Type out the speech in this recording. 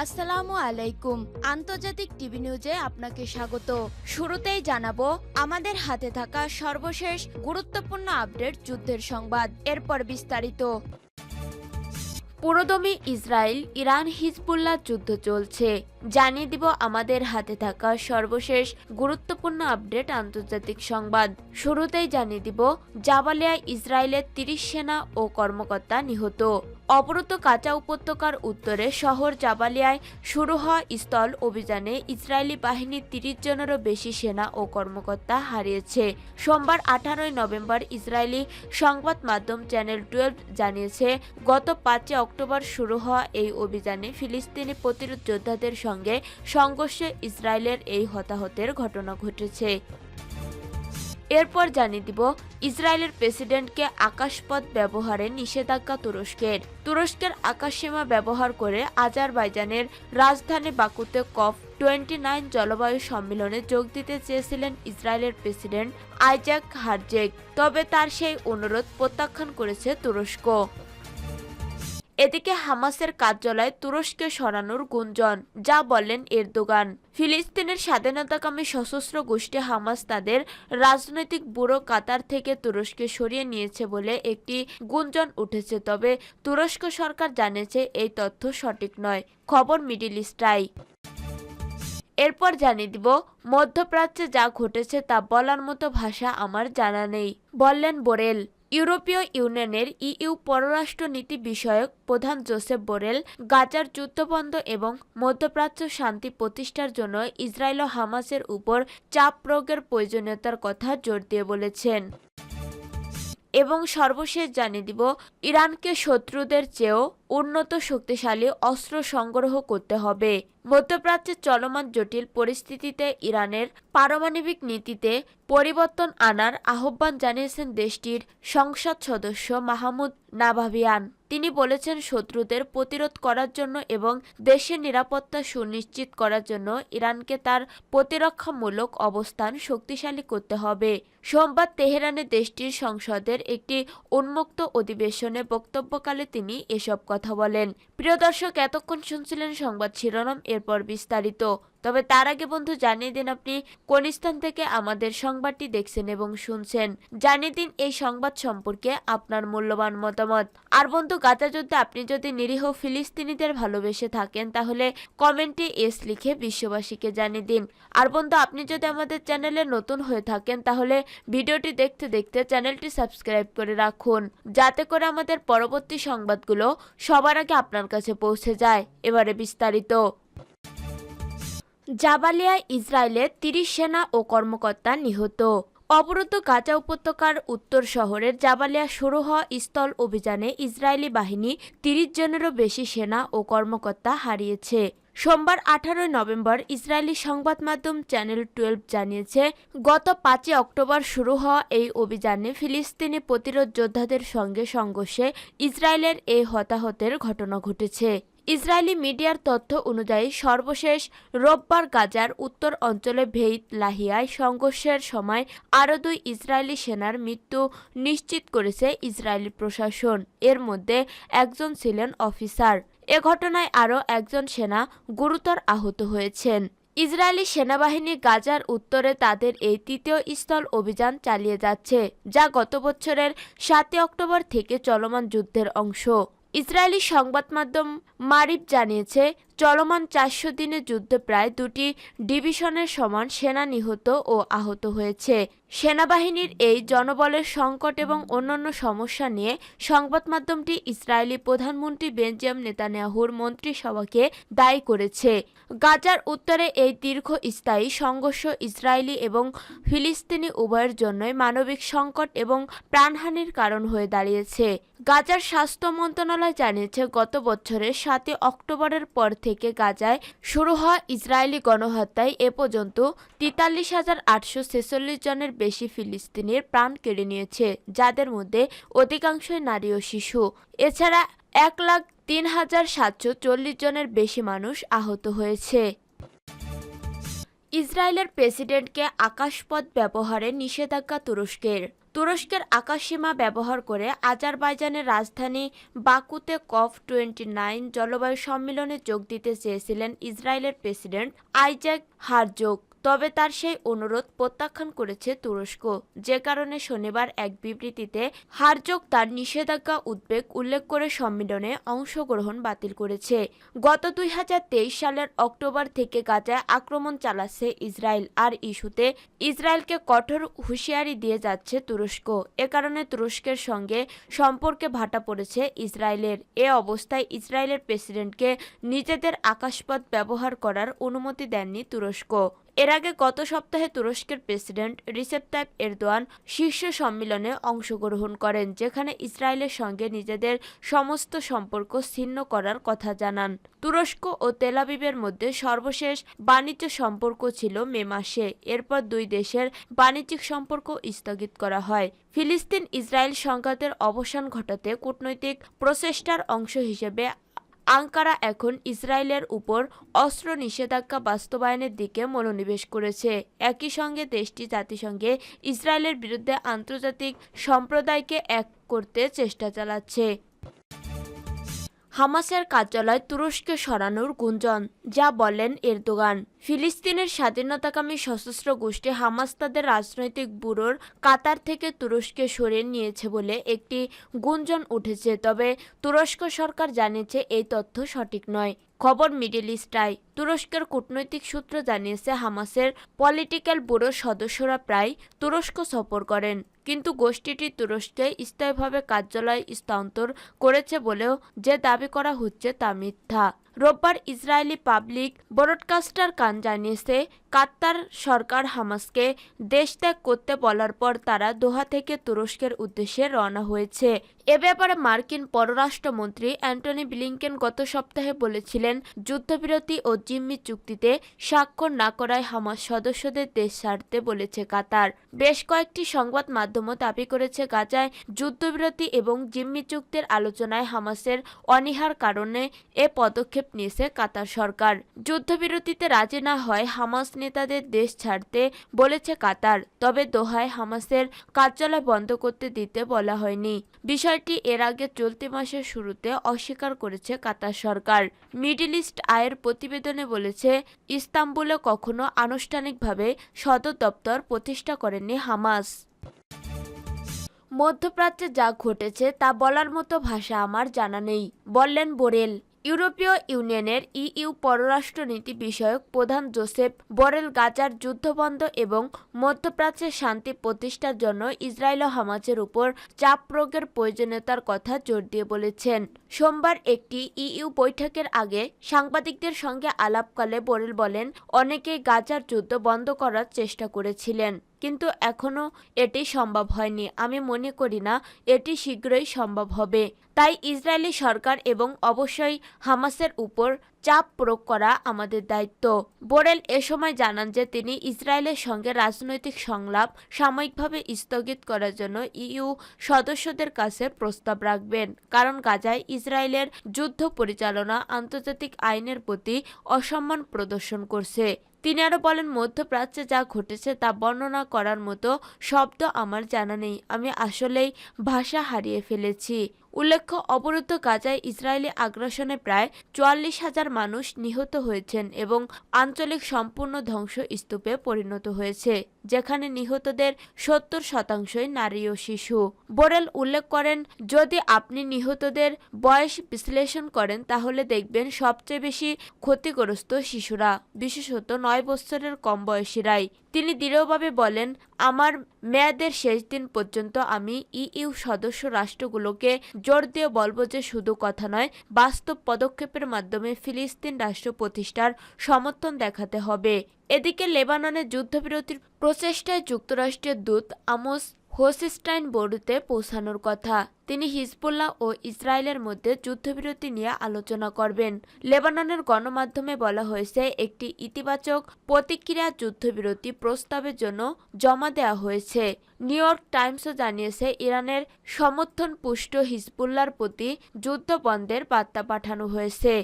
আসসালামু আলাইকুম। আন্তর্জাতিক টিভি নিউজে আপনাকে স্বাগত। শুরুতেই জানাবো আমাদের হাতে থাকা সর্বশেষ গুরুত্বপূর্ণ আপডেট যুদ্ধের সংবাদ, এরপর বিস্তারিত। পুরোদমে ইসরায়েল ইরান হিজবুল্লাহ যুদ্ধ চলছে, জানিয়ে দিব আমাদের হাতে থাকা সর্বশেষ গুরুত্বপূর্ণ আপডেট আন্তর্জাতিক সংবাদ। শুরুতেই জানিয়ে দিব জাবালিয়ায় ইসরায়েলের ৩০ সেনা ও কর্মকর্তা নিহত। অবরুদ্ধ গাজা উপত্যকার উত্তরে শহর জাবালিয়ায় শুরু হওয়া স্থল অভিযানে ইসরায়েলি বাহিনী ৩০ জনেরও বেশি সেনা ও কর্মকর্তা হারিয়েছে। সোমবার ১৮ নভেম্বর ইসরায়েলি সংবাদ মাধ্যম চ্যানেল 12 জানিয়েছে, গত ৫ অক্টোবর শুরু হওয়া এই অভিযানে ফিলিস্তিনি প্রতিরোধ যোদ্ধাদের সঙ্গে সংঘর্ষে ইসরায়েলের এই হতাহতের ঘটনা ঘটেছে। এরপর জানিয়ে দিব ইসরায়েলের প্রেসিডেন্টকে আকাশপথ ব্যবহারে নিষেধাজ্ঞা তুরস্কের। তুরস্কের আকাশসীমা ব্যবহার করে আজারবাইজানের রাজধানী বাকুতে COP29 জলবায়ু সম্মেলনে যোগ দিতে চেয়েছিলেন ইসরায়েলের প্রেসিডেন্ট আইজাক হারজেগ, তবে তার সেই অনুরোধ প্রত্যাখ্যান করেছে তুরস্ক। এদিকে হামাসের কার্যালয় তুরস্কে সরানোর গুঞ্জন, যা বললেন এরদোগান। ফিলিস্তিনের স্বাধীনতাকামী সশস্ত্র গোষ্ঠী হামাস তাদের রাজনৈতিক ব্যুরো কাতার থেকে তুরস্কে সরিয়ে নিয়েছে বলে একটি গুঞ্জন উঠেছে, তবে তুরস্ক সরকার জানিয়েছে এই তথ্য সঠিক নয়। খবর মিডল ইস্টাই। এরপর জানিয়ে দিব মধ্যপ্রাচ্যে যা ঘটেছে তা বলার মতো ভাষা আমার জানা নেই, বললেন বোরেল। ইউরোপীয় ইউনিয়নের ইইউ পররাষ্ট্র নীতি বিষয়ক প্রধান জোসেফ বোরেল গাজার যুদ্ধবন্ধ এবং মধ্যপ্রাচ্য শান্তি প্রতিষ্ঠার জন্য ইসরায়েল ও হামাসের উপর চাপ প্রয়োগের প্রয়োজনীয়তার কথা জোর দিয়ে বলেছেন। এবং সর্বশেষ জানিয়ে দিব ইরানকে শত্রুদের চেয়েও উন্নত শক্তিশালী অস্ত্র সংগ্রহ করতে হবে। মধ্যপ্রাচ্যের চলমান জটিল পরিস্থিতিতে ইরানের পারমাণবিক নীতিতে পরিবর্তন আনার আহ্বান জানিয়েছেন দেশটির সংসদ সদস্য মাহমুদ নাভাভিয়ান। তিনি বলেছেন, শত্রুদের প্রতিরোধ করার জন্য এবং দেশের নিরাপত্তা সুনিশ্চিত করার জন্য ইরানকে তার প্রতিরক্ষামূলক অবস্থান শক্তিশালী করতে হবে। সোমবার তেহরানে দেশটির সংসদের একটি উন্মুক্ত অধিবেশনে বক্তব্যকালে তিনি এসব কথা বলেন। প্রিয় দর্শক, এতক্ষণ শুনছিলেন সংবাদ শিরোনাম, এরপর বিস্তারিত। তবে তার আগে বন্ধু জানিয়ে দিন আপনি কোন স্থান থেকে আমাদের সংবাদটি দেখছেন এবং শুনছেন। জানিয়ে দিন এই সংবাদ সম্পর্কে আপনার মূল্যবান মতামত। আর বন্ধু, গাজা যুদ্ধে আপনি যদি নিরীহ ফিলিস্তিনিদের ভালোবেসে থাকেন তাহলে কমেন্টে এস লিখে বিশ্ববাসীকে জানিয়ে দিন। আর বন্ধু, আপনি যদি আমাদের চ্যানেলে নতুন হয়ে থাকেন তাহলে ভিডিওটি দেখতে দেখতে চ্যানেলটি সাবস্ক্রাইব করে রাখুন, যাতে করে আমাদের পরবর্তী সংবাদগুলো সবার আগে আপনার কাছে পৌঁছে যায়। এবারে বিস্তারিত। জাবালিয়ায় ইসরায়েলের ৩০ সেনা ও কর্মকর্তা নিহত। অবরুদ্ধ গাজা উপত্যকার উত্তর শহরের জাবালিয়া শুরু হওয়া স্থল অভিযানে ইসরায়েলি বাহিনী ৩০ জনেরও বেশি সেনা ও কর্মকর্তা হারিয়েছে। সোমবার ১৮ নভেম্বর ইসরায়েলি সংবাদ মাধ্যম চ্যানেল 12 জানিয়েছে, গত ৫ অক্টোবর শুরু হওয়া এই অভিযানে ফিলিস্তিনি প্রতিরোধ যোদ্ধাদের সঙ্গে সংঘর্ষে ইসরায়েলের এই হতাহতের ঘটনা ঘটেছে। ইসরায়েলি মিডিয়ার তথ্য অনুযায়ী সর্বশেষ রোববার গাজার উত্তর অঞ্চলে ভেইত লাহিয়ায় সংঘর্ষের সময় আরও ২ ইসরায়েলি সেনার মৃত্যু নিশ্চিত করেছে ইসরায়েলি প্রশাসন। এর মধ্যে একজন ছিলেন অফিসার। এ ঘটনায় আরও একজন সেনা গুরুতর আহত হয়েছেন। ইসরায়েলি সেনাবাহিনী গাজার উত্তরে তাদের এই তৃতীয় স্থল অভিযান চালিয়ে যাচ্ছে, যা গত বছরের ৭ অক্টোবর থেকে চলমান যুদ্ধের অংশ। ইসরায়েলি সংবাদ মাধ্যম মারিফ জানিয়েছে, চলমান ৪০০ দিনের যুদ্ধে প্রায় ২টি ডিভিশনের সমান সেনা নিহত ও আহত হয়েছে। সেনাবাহিনীর এই জনবলের সংকট এবং অন্যান্য সমস্যা নিয়ে সংবাদ মাধ্যমটি ইসরায়েলি প্রধানমন্ত্রী বেঞ্জামিন নেতানিয়াহুর মন্ত্রিসভাকে দায়ী করেছে। গাজার উত্তরে এই দীর্ঘস্থায়ী সংঘর্ষ ইসরায়েলি এবং ফিলিস্তিনি উভয়ের জন্যই মানবিক সংকট এবং প্রাণহানির কারণ হয়ে দাঁড়িয়েছে। গাজার স্বাস্থ্য মন্ত্রণালয় জানিয়েছে, গত বছরের ৭ অক্টোবরের পর থেকে গাজায় শুরু হওয়া ইসরায়েলি গণহত্যায় এ পর্যন্ত ৪৩,৮৪৬ জনের বেশি ফিলিস্তিনির প্রাণ কেড়ে নিয়েছে, যাদের মধ্যে অধিকাংশই নারী ও শিশু। এছাড়া ১,০৩,৭৪০ জনের বেশি মানুষ আহত হয়েছে। ইসরায়েলের প্রেসিডেন্টকে আকাশপথ ব্যবহারে নিষেধাজ্ঞা তুরস্কের। তুরস্কের আকাশসীমা ব্যবহার করে আজারবাইজানের রাজধানী বাকুতে COP29 জলবায়ু সম্মেলনে যোগ দিতে চেয়েছিলেন ইসরায়েলের প্রেসিডেন্ট আইজাক হারজোগ। তবে তার সেই অনুরোধ প্রত্যাখ্যান করেছে তুরস্ক, যে কারণে শনিবার এক বিবৃতিতে হারজোগ তার নিষেধাজ্ঞা উদ্বেগ উল্লেখ করে সম্মেলনে অংশগ্রহণ বাতিল করেছে। গত 2023 সালের অক্টোবর থেকে গাজায় আক্রমণ চালাচ্ছে ইসরায়েল, আর ইস্যুতে ইসরায়েলকে কঠোর হুঁশিয়ারি দিয়ে যাচ্ছে তুরস্ক। এ কারণে তুরস্কের সঙ্গে সম্পর্কে ভাটা পড়েছে ইসরায়েলের। এ অবস্থায় ইসরায়েলের প্রেসিডেন্টকে নিজেদের আকাশপথ ব্যবহার করার অনুমতি দেননি তুরস্ক। এর আগে গত সপ্তাহে তুরস্কের প্রেসিডেন্ট রিসেপ তাইপ এরদোয়ান শীর্ষ সম্মেলনে অংশগ্রহণ করেন, যেখানে ইসরায়েলের সঙ্গে নিজেদের সমস্ত সম্পর্ক ছিন্ন করার কথা জানান। তুরস্ক ও তেল আবিবের মধ্যে সর্বশেষ বাণিজ্য সম্পর্ক ছিল মে মাসে। এরপর দুই দেশের বাণিজ্যিক সম্পর্ক স্থগিত করা হয়। ফিলিস্তিন ইসরায়েল সংঘাতের অবসান ঘটাতে কূটনৈতিক প্রচেষ্টার অংশ হিসেবে আঙ্কারা এখন ইসরায়েলের উপর অস্ত্র নিষেধাজ্ঞা বাস্তবায়নের দিকে মনোনিবেশ করেছে। একই সঙ্গে দেশটি জাতিসংঘে ইসরায়েলের বিরুদ্ধে আন্তর্জাতিক সম্প্রদায়কে এক করতে চেষ্টা চালাচ্ছে। হামাসের কার্যালয় তুরস্কে সরানোর গুঞ্জন, যা বললেন এরদোগান। ফিলিস্তিনের স্বাধীনতাকামী সশস্ত্র গোষ্ঠী হামাস তাদের রাজনৈতিক ব্যুরোর কাতার থেকে তুরস্কে সরিয়ে নিয়েছে বলে একটি গুঞ্জন উঠেছে, তবে তুরস্ক সরকার জানিয়েছে এই তথ্য সঠিক নয়। খবর মিডল ইস্ট আই। তুরস্কের কূটনৈতিক সূত্র জানিয়েছে হামাসের পলিটিক্যাল ব্যুরোর সদস্যরা প্রায় তুরস্ক সফর করেন, কিন্তু গোষ্ঠীটি তুরস্কে স্থায়ীভাবে কার্যালয় স্থানান্তর করেছে বলেও যে দাবি করা হচ্ছে তা মিথ্যা। রোববার ইসরায়েলি পাবলিক ব্রডকাস্টার কান জানিয়েছে কাতার সরকার হামাসকে দেশ ত্যাগ করতে বলার পর তারা দোহা থেকে তুরস্কের উদ্দেশ্যে রওনা হয়েছে। এ ব্যাপারে মার্কিন পররাষ্ট্রমন্ত্রী অ্যান্টনি ব্লিংকেন গত সপ্তাহে বলেছিলেন, যুদ্ধবিরতি ও জিম্মি চুক্তিতে স্বাক্ষর না করায় হামাস সদস্যদের দেশ ছাড়তে বলেছে কাতার। বেশ কয়েকটি সংবাদ মাধ্যমও দাবি করেছে গাজায় যুদ্ধবিরতি এবং জিম্মি চুক্তির আলোচনায় হামাসের অনীহার কারণে এ পদক্ষেপ নিয়েছে কাতার সরকার। যুদ্ধবিরতিতে রাজি না হয় হামাস নেতাদের দেশ ছাড়তে বলেছে কাতার, তবে দোহায় হামাসের কার্যালয় বন্ধ করতে দিতে বলা হয়নি। বিষয়টি এর আগে চলতি মাসের শুরুতে অস্বীকার করেছে কাতার সরকার। মিডল ইস্ট আইয়ের প্রতিবেদনে বলেছে, ইস্তাম্বুলে কখনো আনুষ্ঠানিকভাবে সদর দপ্তর প্রতিষ্ঠা করেনি হামাস। মধ্যপ্রাচ্যে যা ঘটেছে তা বলার মতো ভাষা আমার জানা নেই, বললেন বোরেল। ইউরোপীয় ইউনিয়নের ইইউ পররাষ্ট্রনীতি বিষয়ক প্রধান জোসেপ বরেল গাজার যুদ্ধবন্ধ এবং মধ্যপ্রাচ্যের শান্তি প্রতিষ্ঠার জন্য ইসরায়েল ও হামাসের উপর চাপ প্রয়োগের প্রয়োজনীয়তার কথা জোর দিয়ে বলেছেন। সোমবার একটি ইইউ বৈঠকের আগে সাংবাদিকদের সঙ্গে আলাপকালে বরেল বলেন, অনেকেই গাজার যুদ্ধ বন্ধ করার চেষ্টা করেছিলেন, কিন্তু এখনও এটি সম্ভব হয়নি। আমি মনে করি না এটি শীঘ্রই সম্ভব হবে। তাই ইসরায়েলি সরকার এবং অবশ্যই হামাসের উপর চাপ প্রয়োগ করা আমাদের দায়িত্ব। বোরেল এ সময় জানান যে তিনি ইসরায়েলের সঙ্গে রাজনৈতিক সংলাপ সাময়িকভাবে স্থগিত করার জন্য ইইউ সদস্যদের কাছে প্রস্তাব রাখবেন, কারণ গাজায় ইসরায়েলের যুদ্ধ পরিচালনা আন্তর্জাতিক আইনের প্রতি অসম্মান প্রদর্শন করছে। তিনি আরও বলেন, মধ্যপ্রাচ্যে যা ঘটেছে তা বর্ণনা করার মতো শব্দ আমার জানা নেই। আমি আসলেই ভাষা হারিয়ে ফেলেছি। উল্লেখ্য, অবরুদ্ধ গাজায় ইসরায়েলি আগ্রাসনে প্রায় ৪৪,০০০ মানুষ নিহত হয়েছেন এবং আঞ্চলিক সম্পূর্ণ ধ্বংসস্তূপে পরিণত হয়েছে, যেখানে নিহতদের ৭০% নারী ও শিশু। বোরেল উল্লেখ করেন, যদি আপনি নিহতদের বয়স বিশ্লেষণ করেন তাহলে দেখবেন সবচেয়ে বেশি ক্ষতিগ্রস্ত শিশুরা, বিশেষত ৯ বছরের কম বয়সীরাই। তিনি দৃঢ়ভাবে বলেন, আমার মেয়াদের শেষ দিন পর্যন্ত আমি ইইউ সদস্য রাষ্ট্রগুলোকে জোর দিয়ে বলব যে শুধু কথা নয়, বাস্তব পদক্ষেপের মাধ্যমে ফিলিস্তিন রাষ্ট্র প্রতিষ্ঠার সমর্থন দেখাতে হবে। এদিকে লেবাননের যুদ্ধবিরতির প্রচেষ্টায় যুক্তরাষ্ট্রের দূত আমোস হোসেস্টাইন বৈরুতে পৌঁছানোর কথা। তিনি হিজবুল্লাহ ও ইসরায়েলের মধ্যে যুদ্ধবিরতি নিয়ে আলোচনা করবেন। লেবাননের গণমাধ্যমে বলা হয়েছে, একটি ইতিবাচক প্রতিক্রিয়া যুদ্ধবিরতি প্রস্তাবের জন্য জমা দেওয়া হয়েছে। নিউ ইয়র্ক টাইমসও জানিয়েছে, ইরানের সমর্থন পুষ্ট হিজবুল্লাহর প্রতি যুদ্ধ বন্ধের বার্তা পাঠানো হয়েছে।